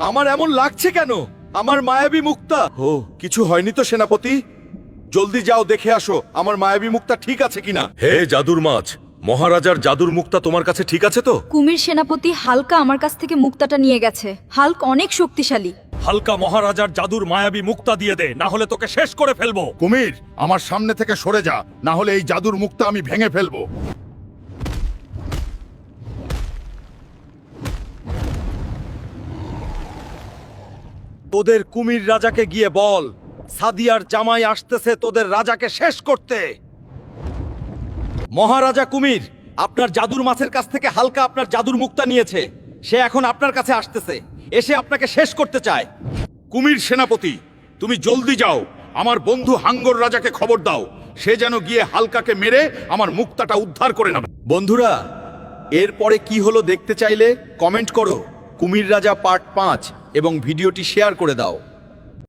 আমার এমন লাগছে কেন? আমার মায়াবী মুক্তা। ও কিছু হয়নি তো সেনাপতি? জলদি যাও দেখে আসো আমার মায়াবী মুক্তা ঠিক আছে কিনা। হে জাদুর মাছ, মহারাজার জাদুর মুক্তা তোমার কাছে ঠিক আছে তো? কুমির সেনাপতি হালকা আমার কাছ থেকে মুক্তাটা নিয়ে গেছে। হাল্ক অনেক শক্তিশালী। হালকা মহারাজার জাদুর মায়াবী মুক্তা দিয়ে দে, না হলে তোকে শেষ করে ফেলবো। কুমির, আমার সামনে থেকে সরে যা, না হলে এই জাদুর মুক্তা আমি ভেঙে ফেলবো। তোদের কুমির রাজাকে গিয়ে বল, সাদিয়ার জামাই আসতেছে তোদের রাজাকে শেষ করতে। মহারাজা কুমির, আপনার জাদুর মাছের কাছ থেকে হালকা আপনার জাদুর মুক্তা নিয়েছে। সে এখন আপনার কাছে আসতেছে, এসে আপনাকে শেষ করতে চায়। কুমির সেনাপতি, তুমি জলদি যাও, আমার বন্ধু হাঙ্গর রাজাকে খবর দাও, সে যেন গিয়ে হালকাকে মেরে আমার মুক্তাটা উদ্ধার করে নেবে। বন্ধুরা, এরপরে কি হলো দেখতে চাইলে কমেন্ট করো কুমির রাজা পার্ট 5 এবং ভিডিওটি শেয়ার করে দাও।